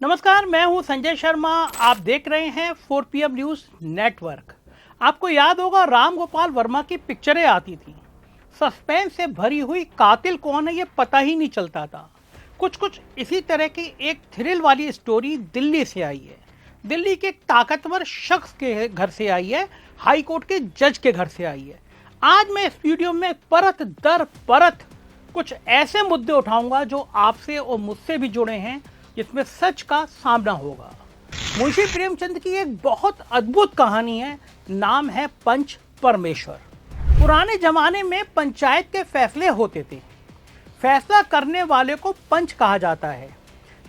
नमस्कार, मैं हूं संजय शर्मा। आप देख रहे हैं 4 PM न्यूज़ नेटवर्क। आपको याद होगा, राम गोपाल वर्मा की पिक्चरें आती थी। सस्पेंस से भरी हुई, कातिल कौन है ये पता ही नहीं चलता था। कुछ इसी तरह की एक थ्रिल वाली स्टोरी दिल्ली से आई है। दिल्ली के एक ताकतवर शख्स के घर से आई है, हाई कोर्ट के जज के घर से आई है। आज मैं इस वीडियो में परत दर परत कुछ ऐसे मुद्दे उठाऊंगा जो आपसे और मुझसे भी जुड़े हैं, जिसमें सच का सामना होगा। मुंशी प्रेमचंद की एक बहुत अद्भुत कहानी है, नाम है पंच परमेश्वर। पुराने जमाने में पंचायत के फैसले होते थे। फैसला करने वाले को पंच कहा जाता है।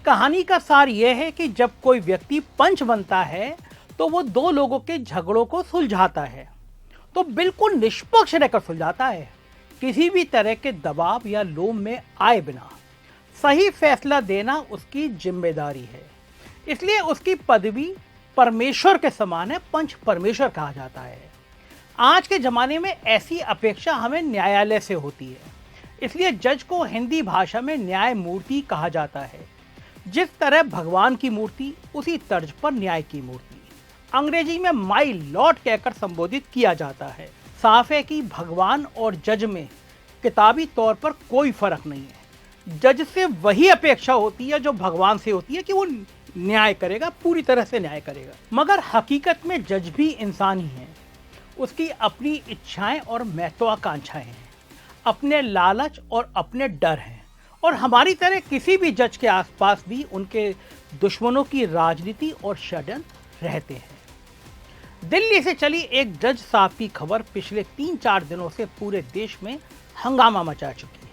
कहानी का सार यह है कि जब कोई व्यक्ति पंच बनता है तो वो दो लोगों के झगड़ों को सुलझाता है, तो बिल्कुल निष्पक्ष रहकर सुलझाता है, किसी भी तरह के दबाव या लोभ में आए बिना। सही फैसला देना उसकी जिम्मेदारी है, इसलिए उसकी पदवी परमेश्वर के समान है, पंच परमेश्वर कहा जाता है। आज के ज़माने में ऐसी अपेक्षा हमें न्यायालय से होती है, इसलिए जज को हिंदी भाषा में न्याय मूर्ति कहा जाता है। जिस तरह भगवान की मूर्ति, उसी तर्ज पर न्याय की मूर्ति अंग्रेजी में माई लॉर्ड कहकर संबोधित किया जाता है। साफ है कि भगवान और जज में किताबी तौर पर कोई फर्क नहीं है। जज से वही अपेक्षा होती है जो भगवान से होती है कि वो न्याय करेगा, पूरी तरह से न्याय करेगा। मगर हकीकत में जज भी इंसान ही है। उसकी अपनी इच्छाएं और महत्वाकांक्षाएं हैं, अपने लालच और अपने डर हैं, और हमारी तरह किसी भी जज के आसपास भी उनके दुश्मनों की राजनीति और षड्यंत्र रहते हैं। दिल्ली से चली एक जज साहब की खबर पिछले 3-4 दिनों से पूरे देश में हंगामा मचा चुकी है।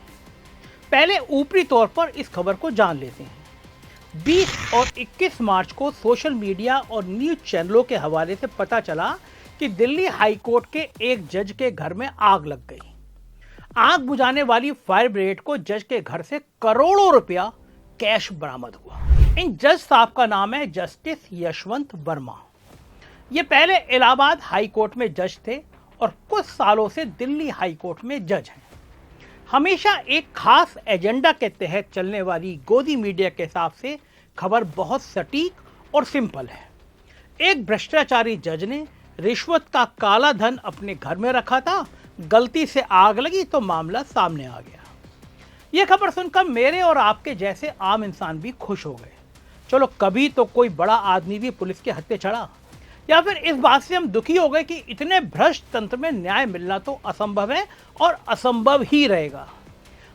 पहले ऊपरी तौर पर इस खबर को जान लेते हैं। 20 और 21 मार्च को सोशल मीडिया और न्यूज चैनलों के हवाले से पता चला कि दिल्ली हाई कोर्ट के एक जज के घर में आग लग गई। आग बुझाने वाली फायर ब्रिगेड को जज के घर से करोड़ों रुपया कैश बरामद हुआ। इन जज साहब का नाम है जस्टिस यशवंत वर्मा। ये पहले इलाहाबाद हाई कोर्ट में जज थे और कुछ सालों से दिल्ली हाई कोर्ट में जज हैं। हमेशा एक खास एजेंडा के तहत चलने वाली गोदी मीडिया के हिसाब से खबर बहुत सटीक और सिंपल है। एक भ्रष्टाचारी जज ने रिश्वत का काला धन अपने घर में रखा था, गलती से आग लगी तो मामला सामने आ गया। यह खबर सुनकर मेरे और आपके जैसे आम इंसान भी खुश हो गए। चलो, कभी तो कोई बड़ा आदमी भी पुलिस के हत्थे चढ़ा। या फिर इस बात से हम दुखी हो गए कि इतने भ्रष्ट तंत्र में न्याय मिलना तो असंभव है और असंभव ही रहेगा।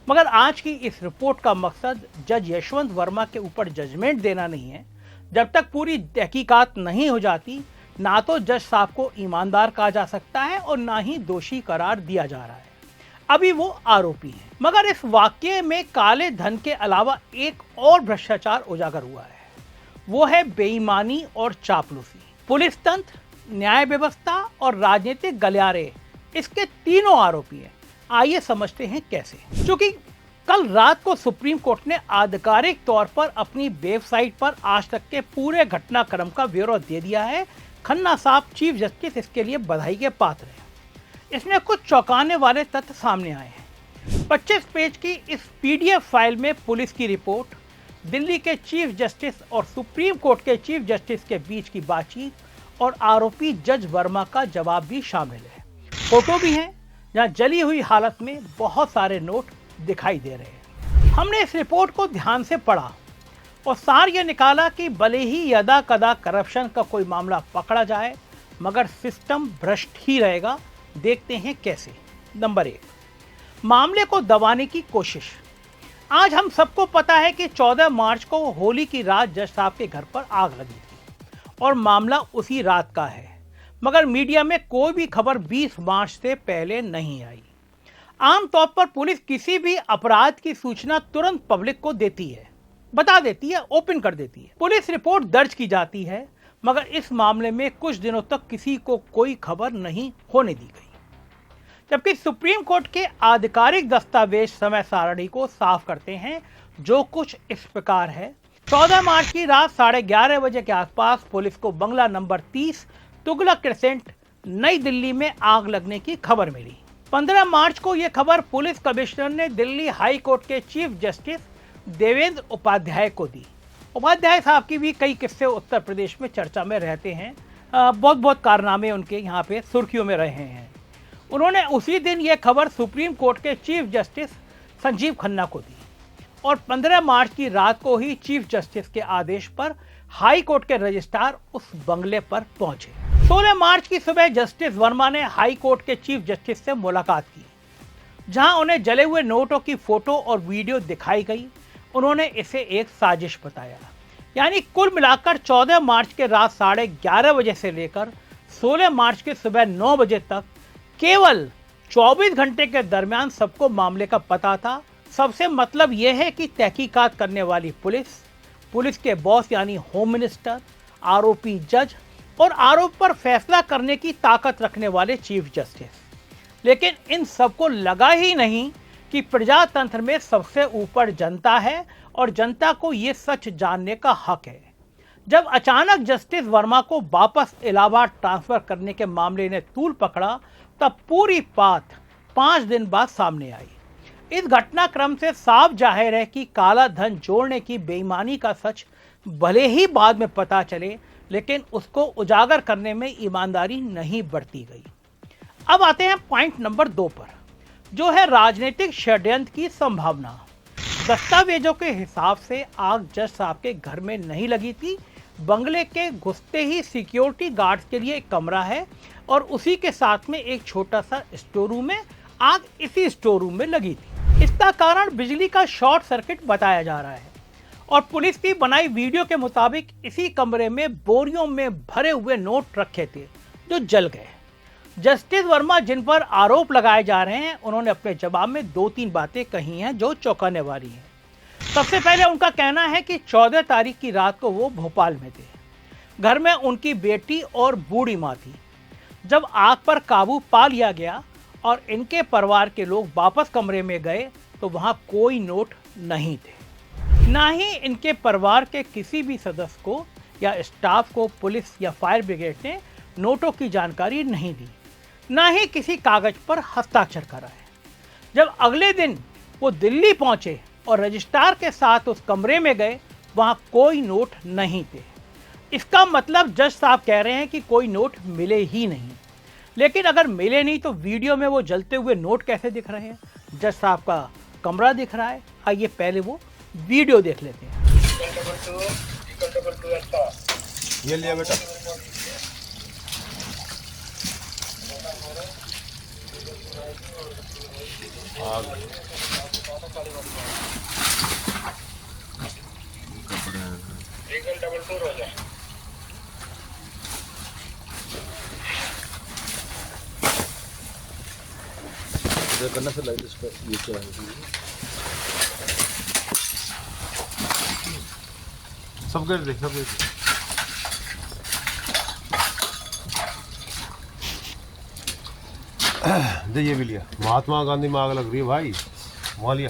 मगर आज की इस रिपोर्ट का मकसद जज यशवंत वर्मा के ऊपर जजमेंट देना नहीं है। जब तक पूरी तहकीकात नहीं हो जाती, ना तो जज साहब को ईमानदार कहा जा सकता है और ना ही दोषी करार दिया जा रहा है। अभी वो आरोपी है। मगर इस वाक्य में काले धन के अलावा एक और भ्रष्टाचार उजागर हुआ है, वो है बेईमानी और चापलूसी। पुलिस तंत्र, न्याय व्यवस्था और राजनीतिक गलियारे इसके तीनों आरोपी हैं। आइए समझते हैं कैसे। क्योंकि कल रात को सुप्रीम कोर्ट ने आधिकारिक तौर पर अपनी वेबसाइट पर आज तक के पूरे घटनाक्रम का ब्यौरा दे दिया है। खन्ना साहब चीफ जस्टिस इसके लिए बधाई के पात्र हैं। इसमें कुछ चौंकाने वाले तथ्य सामने आए हैं। 25 पेज की इस PDF फाइल में पुलिस की रिपोर्ट, दिल्ली के चीफ जस्टिस और सुप्रीम कोर्ट के चीफ जस्टिस के बीच की बातचीत और आरोपी जज वर्मा का जवाब भी शामिल है। फोटो भी हैं, जहां जली हुई हालत में बहुत सारे नोट दिखाई दे रहे हैं। हमने इस रिपोर्ट को ध्यान से पढ़ा और सार यह निकाला कि भले ही यदा कदा करप्शन का कोई मामला पकड़ा जाए, मगर सिस्टम भ्रष्ट ही रहेगा। देखते हैं कैसे। नंबर 1, मामले को दबाने की कोशिश। आज हम सबको पता है कि 14 मार्च को होली की रात जज साहब के घर पर आग लगी थी और मामला उसी रात का है। मगर मीडिया में कोई भी खबर 20 मार्च से पहले नहीं आई। आमतौर पर पुलिस किसी भी अपराध की सूचना तुरंत पब्लिक को देती है, बता देती है, ओपन कर देती है। पुलिस रिपोर्ट दर्ज की जाती है, मगर इस मामले में कुछ दिनों तक किसी को कोई खबर नहीं होने दी गई। जबकि सुप्रीम कोर्ट के आधिकारिक दस्तावेज समय सारणी को साफ करते हैं, जो कुछ इस प्रकार है। 14 मार्च की रात 11:30 बजे के आसपास पुलिस को बंगला नंबर 30 तुगलक क्रेसेंट नई दिल्ली में आग लगने की खबर मिली। 15 मार्च को यह खबर पुलिस कमिश्नर ने दिल्ली हाई कोर्ट के चीफ जस्टिस देवेंद्र उपाध्याय को दी। उपाध्याय साहब की भी कई किस्से उत्तर प्रदेश में चर्चा में रहते हैं। बहुत बहुत कारनामे उनके यहाँ पे सुर्खियों में रहे हैं। उन्होंने उसी दिन ये खबर सुप्रीम कोर्ट के चीफ जस्टिस संजीव खन्ना को दी और 15 मार्च की रात को ही चीफ जस्टिस के आदेश पर हाई कोर्ट के रजिस्ट्रार उस बंगले पर पहुंचे। 16 मार्च की सुबह जस्टिस वर्मा ने हाई कोर्ट के चीफ जस्टिस से मुलाकात की, जहां उन्हें जले हुए नोटों की फोटो और वीडियो दिखाई गई। उन्होंने इसे एक साजिश बताया। यानी कुल मिलाकर 14 मार्च के रात 11:30 बजे से लेकर 16 मार्च के सुबह 9 बजे तक केवल 24 घंटे के दरमियान सबको मामले का पता था। सबसे मतलब यह है कि तहकीकात करने वाली पुलिस के बॉस यानी होम मिनिस्टर, आरोपी जज और आरोप पर फैसला करने की ताकत रखने वाले चीफ जस्टिस। लेकिन इन सबको लगा ही नहीं कि प्रजातंत्र में सबसे ऊपर जनता है और जनता को ये सच जानने का हक है। जब अचानक जस्टिस वर्मा को वापस इलाहाबाद ट्रांसफर करने के मामले ने तूल पकड़ा, तब पूरी बात 5 दिन बाद सामने आई। इस घटनाक्रम से साफ जाहिर है कि काला धन जोड़ने की बेईमानी का सच भले ही बाद में पता चले, लेकिन उसको उजागर करने में ईमानदारी नहीं बरती गई। अब आते हैं पॉइंट नंबर 2 पर, जो है राजनीतिक षड्यंत्र की संभावना। दस्तावेजों के हिसाब से आग जज साहब के घर में नहीं लगी थी। बंगले के घुसते ही सिक्योरिटी गार्ड्स के लिए एक कमरा है और उसी के साथ में एक छोटा सा स्टोर रूम है। आग इसी स्टोर रूम में लगी थी। इसका कारण बिजली का शॉर्ट सर्किट बताया जा रहा है और पुलिस की बनाई वीडियो के मुताबिक इसी कमरे में बोरियों में भरे हुए नोट रखे थे जो जल गए। जस्टिस वर्मा जिन पर आरोप लगाए जा रहे हैं, उन्होंने अपने जवाब में 2-3 बातें कही हैं जो चौंकाने वाली हैं। सबसे पहले उनका कहना है कि 14 तारीख की रात को वो भोपाल में थे। घर में उनकी बेटी और बूढ़ी माँ थी। जब आग पर काबू पा लिया गया और इनके परिवार के लोग वापस कमरे में गए तो वहाँ कोई नोट नहीं थे। ना ही इनके परिवार के किसी भी सदस्य को या स्टाफ को पुलिस या फायर ब्रिगेड ने नोटों की जानकारी नहीं दी, ना ही किसी कागज पर हस्ताक्षर कराए। जब अगले दिन वो दिल्ली पहुंचे और रजिस्ट्रार के साथ उस कमरे में गए, वहां कोई नोट नहीं थे। इसका मतलब जज साहब कह रहे हैं कि कोई नोट मिले ही नहीं। लेकिन अगर मिले नहीं तो वीडियो में वो जलते हुए नोट कैसे दिख रहे हैं? जज साहब का कमरा दिख रहा है। आइए पहले वो वीडियो देख लेते हैं। ये लिया बेटा। करना से लाइट इस पर ये क्या है? सब कर दे, सब दे। ये भी लिया। महात्मा गांधी में आग लग रही है भाई, वहाँ लिया।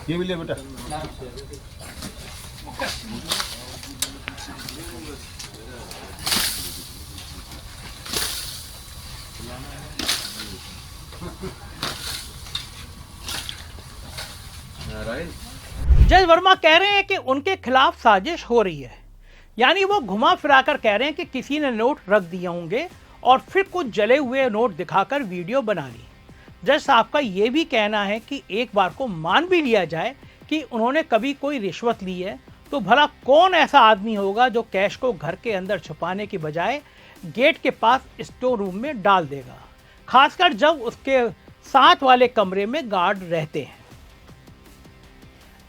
ये भी लिया बेटा। जज वर्मा कह रहे हैं कि उनके खिलाफ साजिश हो रही है। यानी वो घुमा फिराकर कह रहे हैं कि किसी ने नोट रख दिए होंगे और फिर कुछ जले हुए नोट दिखाकर वीडियो बना ली। जज साहब का ये भी कहना है कि एक बार को मान भी लिया जाए कि उन्होंने कभी कोई रिश्वत ली है, तो भला कौन ऐसा आदमी होगा जो कैश को घर के अंदर छुपाने की बजाय गेट के पास स्टोर रूम में डाल देगा, खासकर जब उसके साथ वाले कमरे में गार्ड रहते हैं।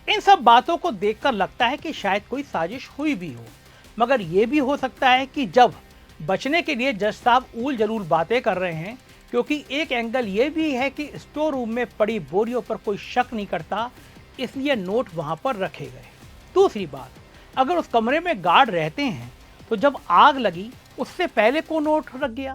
इन सब बातों को देखकर लगता है कि शायद कोई साजिश हुई भी हो, मगर यह भी हो सकता है कि जब बचने के लिए जज साहब ऊल जलूल बातें कर रहे हैं, क्योंकि एक एंगल ये भी है कि स्टोर रूम में पड़ी बोरियों पर कोई शक नहीं करता, इसलिए नोट वहां पर रखे गए। दूसरी बात, अगर उस कमरे में गार्ड रहते हैं तो जब आग लगी उससे पहले को नोट रख गया।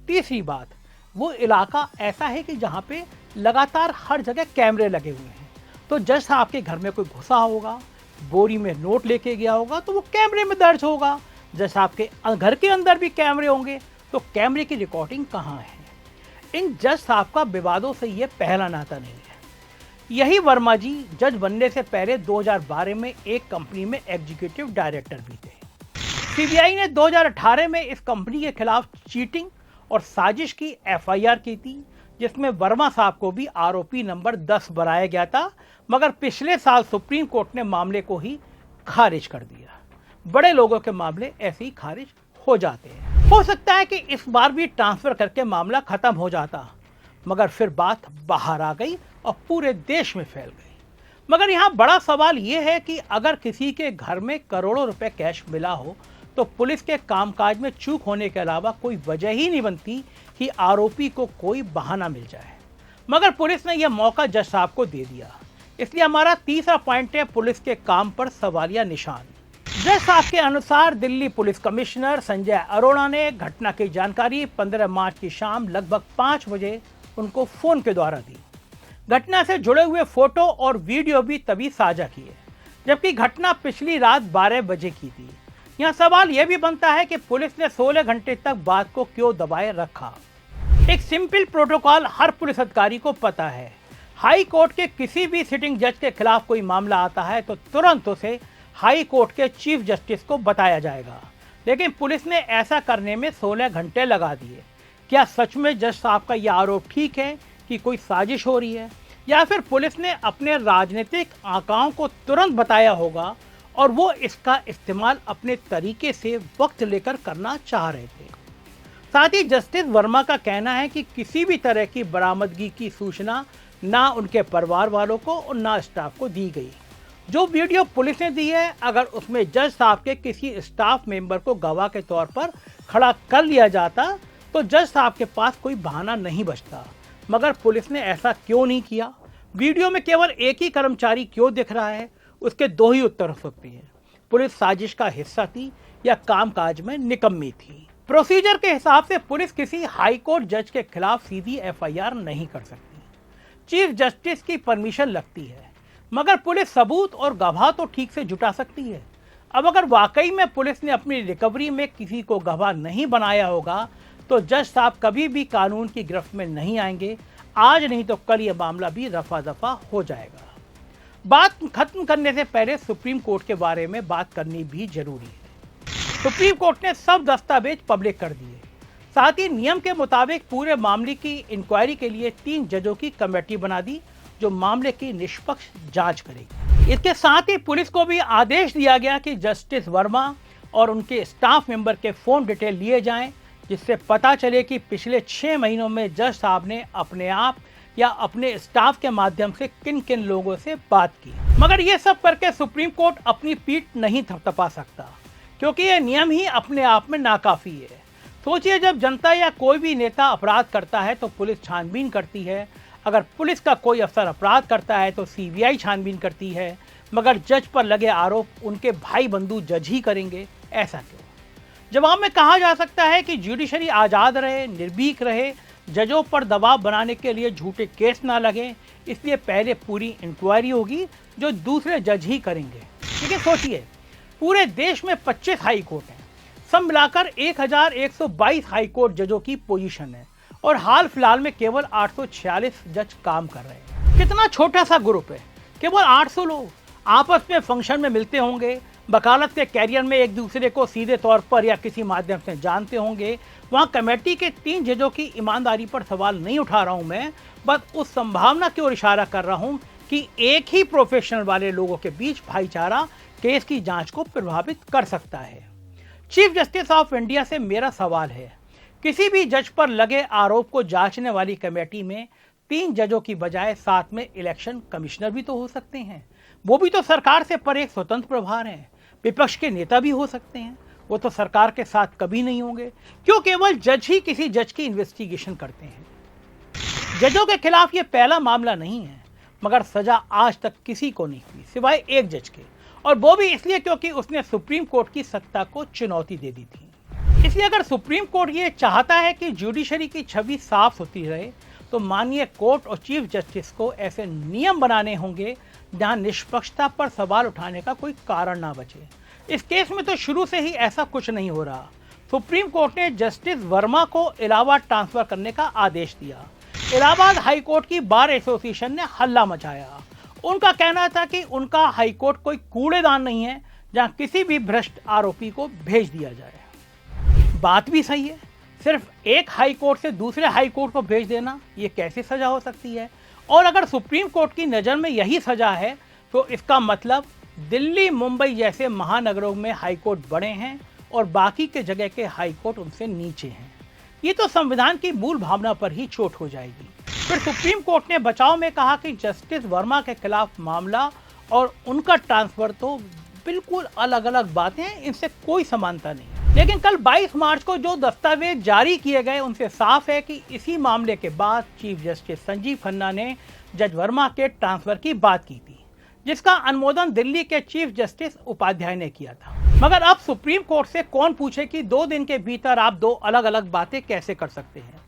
तीसरी बात, वो इलाका ऐसा है कि जहाँ पे लगातार हर जगह कैमरे लगे हुए हैं, तो जज साहब के घर में कोई घुसा होगा, बोरी में नोट लेके गया होगा तो वो कैमरे में दर्ज होगा। जज साहब के घर के अंदर भी कैमरे होंगे, तो कैमरे की रिकॉर्डिंग कहाँ है? इन जज साहब का विवादों से ये पहला नाता नहीं है। यही वर्मा जी जज बनने से पहले 2012 में एक कंपनी में एग्जीक्यूटिव डायरेक्टर भी थे। सीबीआई ने 2018 में इस कंपनी के खिलाफ चीटिंग और साजिश की एफआईआर की थी, जिसमें वर्मा साहब को भी आरोपी नंबर 10 बनाया गया था, मगर पिछले साल सुप्रीम कोर्ट ने मामले को ही खारिज कर दिया। बड़े लोगों के मामले ऐसे ही खारिज हो जाते हैं। हो सकता है कि इस बार भी ट्रांसफर करके मामला खत्म हो जाता, मगर फिर बात बाहर आ गई और पूरे देश में फैल गई। मगर यहाँ बड़ा सवाल ये है कि अगर किसी के घर में करोड़ों रुपए कैश मिला हो तो पुलिस के कामकाज में चूक होने के अलावा कोई वजह ही नहीं बनती कि आरोपी को कोई बहाना मिल जाए। मगर पुलिस ने यह मौका जज साहब को दे दिया। इसलिए हमारा तीसरा पॉइंट है पुलिस के काम पर सवालिया निशान। जज साहब के अनुसार दिल्ली पुलिस कमिश्नर संजय अरोड़ा ने घटना की जानकारी 15 मार्च की शाम लगभग 5 बजे उनको फोन के द्वारा दी। घटना से जुड़े हुए फोटो और वीडियो भी तभी साझा किए, जबकि घटना पिछली रात 12 बजे की थी। यहाँ सवाल यह भी बनता है कि पुलिस ने 16 घंटे तक बात को क्यों दबाए रखा। एक सिंपल प्रोटोकॉल हर पुलिस अधिकारी को पता है। हाई कोर्ट के किसी भी सिटिंग जज के खिलाफ कोई मामला आता है तो तुरंत उसे हाई कोर्ट के चीफ जस्टिस को बताया जाएगा, लेकिन पुलिस ने ऐसा करने में 16 घंटे लगा दिए। क्या सच में जज साहब का यह आरोप ठीक है कि कोई साजिश हो रही है, या फिर पुलिस ने अपने राजनीतिक आकाओं को तुरंत बताया होगा और वो इसका इस्तेमाल अपने तरीके से वक्त लेकर करना चाह रहे थे। साथ ही जस्टिस वर्मा का कहना है कि किसी भी तरह की बरामदगी की सूचना ना उनके परिवार वालों को और ना स्टाफ को दी गई। जो वीडियो पुलिस ने दी है, अगर उसमें जज साहब के किसी स्टाफ मेंबर को गवाह के तौर पर खड़ा कर लिया जाता तो जज साहब के पास कोई बहाना नहीं बचता। मगर पुलिस ने ऐसा क्यों नहीं किया? वीडियो में केवल एक ही कर्मचारी क्यों दिख रहा है? उसके दो ही उत्तर हो सकते हैं। पुलिस साजिश का हिस्सा थी या कामकाज में निकम्मी थी। प्रोसीजर के हिसाब से पुलिस किसी हाई कोर्ट जज के खिलाफ सीधी एफआईआर नहीं कर सकती। चीफ जस्टिस की परमिशन लगती है, मगर पुलिस सबूत और गवाह तो ठीक से जुटा सकती है। अब अगर वाकई में पुलिस ने अपनी रिकवरी में किसी को गवाह नहीं बनाया होगा तो जज साहब कभी भी कानून की गिरफ्त में नहीं आएंगे। आज नहीं तो कल यह मामला भी रफा दफा हो जाएगा। बात खत्म करने से पहले सुप्रीम कोर्ट के बारे में बात करनी भी जरूरी है। सुप्रीम कोर्ट ने सब दस्तावेज पब्लिक कर दिए। साथ ही नियम के मुताबिक पूरे मामले की इंक्वायरी के लिए 3 जजों की कमेटी बना दी जो मामले की निष्पक्ष जांच करेगी। इसके साथ ही पुलिस को भी आदेश दिया गया कि जस्टिस वर्मा और उनके स्टाफ मेंबर के फोन डिटेल लिए जाएं, जिससे पता चले कि पिछले 6 महीनों में जज साहब ने अपने आप या अपने स्टाफ के माध्यम से किन किन लोगों से बात की। मगर ये सब करके सुप्रीम कोर्ट अपनी पीठ नहीं थपथपा सकता, क्योंकि ये नियम ही अपने आप में नाकाफी है। सोचिए, जब जनता या कोई भी नेता अपराध करता है तो पुलिस छानबीन करती है। अगर पुलिस का कोई अफसर अपराध करता है तो सीबीआई छानबीन करती है, मगर जज पर लगे आरोप उनके भाई बंधु जज ही करेंगे। ऐसा क्यों? जवाब में कहा जा सकता है कि जुडिशरी आज़ाद रहे, निर्भीक रहे, जजों पर दबाव बनाने के लिए झूठे केस ना लगे, इसलिए पहले पूरी इंक्वायरी होगी जो दूसरे जज ही करेंगे। लेकिन सोचिए, पूरे देश में 25 हाई कोर्ट हैं, सब मिलाकर 1122 हाई कोर्ट जजों की पोजीशन है और हाल फिलहाल में केवल 846 जज काम कर रहे हैं। कितना छोटा सा ग्रुप है, केवल 800 लोग आपस में फंक्शन में मिलते होंगे, वकालत के कैरियर में एक दूसरे को सीधे तौर पर या किसी माध्यम से जानते होंगे। वहाँ कमेटी के 3 जजों की ईमानदारी पर सवाल नहीं उठा रहा हूँ मैं, बस उस संभावना की ओर इशारा कर रहा हूँ कि एक ही प्रोफेशनल वाले लोगों के बीच भाईचारा केस की जांच को प्रभावित कर सकता है। चीफ जस्टिस ऑफ इंडिया से मेरा सवाल है, किसी भी जज पर लगे आरोप को जांचने वाली कमेटी में 3 जजों की बजाय साथ में इलेक्शन कमिश्नर भी तो हो सकते हैं। वो भी तो सरकार से पर एक स्वतंत्र प्रभार है। विपक्ष के नेता भी हो सकते हैं, वो तो सरकार के साथ कभी नहीं होंगे। क्यों केवल जज ही किसी जज की इन्वेस्टिगेशन करते हैं? जजों के खिलाफ ये पहला मामला नहीं है, मगर सजा आज तक किसी को नहीं हुई सिवाय एक जज के, और वो भी इसलिए क्योंकि उसने सुप्रीम कोर्ट की सत्ता को चुनौती दे दी थी। इसलिए अगर सुप्रीम कोर्ट ये चाहता है कि जुडिशरी की छवि साफ सुथरी रहे तो माननीय कोर्ट और चीफ जस्टिस को ऐसे नियम बनाने होंगे जहां निष्पक्षता पर सवाल उठाने का कोई कारण ना बचे। इस केस में तो शुरू से ही ऐसा कुछ नहीं हो रहा। सुप्रीम कोर्ट ने जस्टिस वर्मा को इलाहाबाद ट्रांसफर करने का आदेश दिया। इलाहाबाद हाई कोर्ट की बार एसोसिएशन ने हल्ला मचाया। उनका कहना था कि उनका हाई कोर्ट कोई कूड़ेदान नहीं है जहां किसी भी भ्रष्ट आरोपी को भेज दिया जाए। बात भी सही है, सिर्फ एक हाई कोर्ट से दूसरे हाई कोर्ट को भेज देना ये कैसे सजा हो सकती है? और अगर सुप्रीम कोर्ट की नज़र में यही सजा है तो इसका मतलब दिल्ली, मुंबई जैसे महानगरों में हाई कोर्ट बड़े हैं और बाकी के जगह के हाई कोर्ट उनसे नीचे हैं। ये तो संविधान की मूल भावना पर ही चोट हो जाएगी। फिर सुप्रीम कोर्ट ने बचाव में कहा कि जस्टिस वर्मा के खिलाफ मामला और उनका ट्रांसफर तो बिल्कुल अलग अलग बातें हैं, इनसे कोई समानता नहीं। लेकिन कल 22 मार्च को जो दस्तावेज जारी किए गए उनसे साफ है कि इसी मामले के बाद चीफ जस्टिस संजीव खन्ना ने जज वर्मा के ट्रांसफर की बात की थी, जिसका अनुमोदन दिल्ली के चीफ जस्टिस उपाध्याय ने किया था। मगर अब सुप्रीम कोर्ट से कौन पूछे कि 2 दिन के भीतर आप 2 अलग अलग बातें कैसे कर सकते हैं?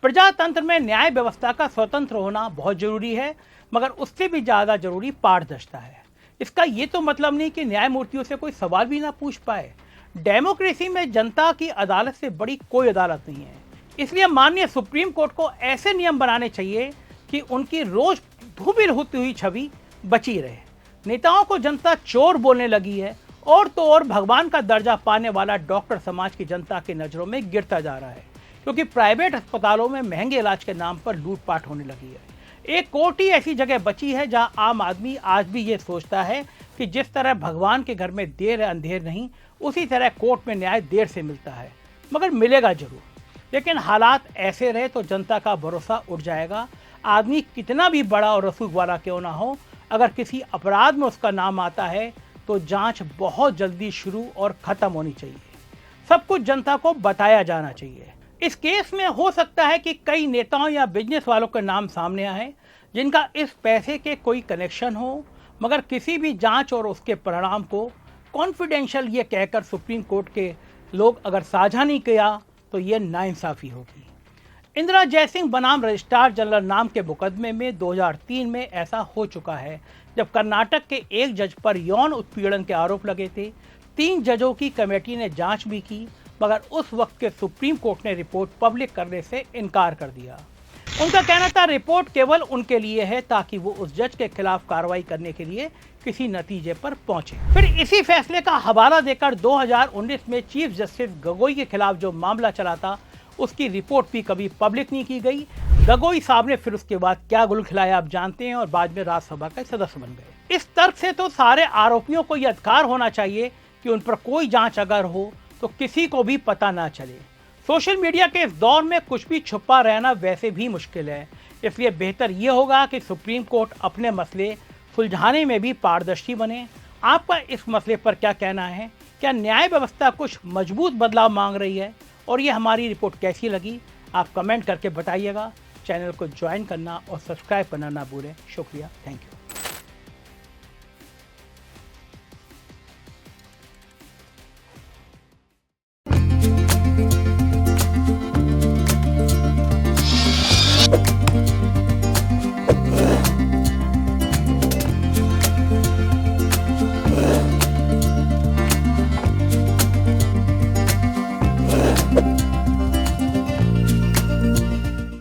प्रजातंत्र में न्याय व्यवस्था का स्वतंत्र होना बहुत जरूरी है, मगर उससे भी ज्यादा जरूरी पारदर्शिता है। इसका ये तो मतलब नहीं कि न्यायमूर्तियों से कोई सवाल भी ना पूछ पाए। डेमोक्रेसी में जनता की अदालत से बड़ी कोई अदालत नहीं है। इसलिए माननीय सुप्रीम कोर्ट को ऐसे नियम बनाने चाहिए कि उनकी रोज धूमिल होती हुई छवि बची रहे। नेताओं को जनता चोर बोलने लगी है और तो और भगवान का दर्जा पाने वाला डॉक्टर समाज की जनता की नज़रों में गिरता जा रहा है, क्योंकि प्राइवेट अस्पतालों में महंगे इलाज के नाम पर लूटपाट होने लगी है। एक कोर्ट ही ऐसी जगह बची है जहां आम आदमी आज भी ये सोचता है कि जिस तरह भगवान के घर में देर है अंधेर नहीं, उसी तरह कोर्ट में न्याय देर से मिलता है, मगर मिलेगा जरूर। लेकिन हालात ऐसे रहे तो जनता का भरोसा उठ जाएगा। आदमी कितना भी बड़ा और रसूख वाला क्यों ना हो, अगर किसी अपराध में उसका नाम आता है तो जांच बहुत जल्दी शुरू और ख़त्म होनी चाहिए। सब कुछ जनता को बताया जाना चाहिए। इस केस में हो सकता है कि कई नेताओं या बिजनेस वालों के नाम सामने आए जिनका इस पैसे के कोई कनेक्शन हो, मगर किसी भी जांच और उसके परिणाम को कॉन्फिडेंशियल ये कहकर सुप्रीम कोर्ट के लोग अगर साझा नहीं किया तो ये नाइंसाफ़ी होगी। इंदिरा जयसिंह बनाम रजिस्ट्रार जनरल नाम के मुकदमे में 2003 में ऐसा हो चुका है, जब कर्नाटक के एक जज पर यौन उत्पीड़न के आरोप लगे थे। 3 जजों की कमेटी ने जांच भी की, मगर उस वक्त के सुप्रीम कोर्ट ने रिपोर्ट पब्लिक करने से इनकार कर दिया। उनका कहना था रिपोर्ट केवल उनके लिए है ताकि वो उस जज के खिलाफ कार्रवाई करने के लिए किसी नतीजे पर पहुंचे। फिर इसी फैसले का हवाला देकर 2019 में चीफ जस्टिस गगोई के खिलाफ जो मामला चला था, उसकी रिपोर्ट भी कभी पब्लिक नहीं की गई। गगोई साहब ने फिर उसके बाद क्या गुल खिलाया आप जानते हैं, और बाद में राज्यसभा का सदस्य बन गए। इस तर्क से तो सारे आरोपियों को यह अधिकार होना चाहिए कि उन पर कोई जांच अगर हो तो किसी को भी पता ना चले। सोशल मीडिया के इस दौर में कुछ भी छुपा रहना वैसे भी मुश्किल है, इसलिए बेहतर ये होगा कि सुप्रीम कोर्ट अपने मसले सुलझाने में भी पारदर्शी बने। आपका इस मसले पर क्या कहना है? क्या न्याय व्यवस्था कुछ मजबूत बदलाव मांग रही है? और ये हमारी रिपोर्ट कैसी लगी आप कमेंट करके बताइएगा। चैनल को ज्वाइन करना और सब्सक्राइब करना ना भूलें। शुक्रिया, थैंक यू।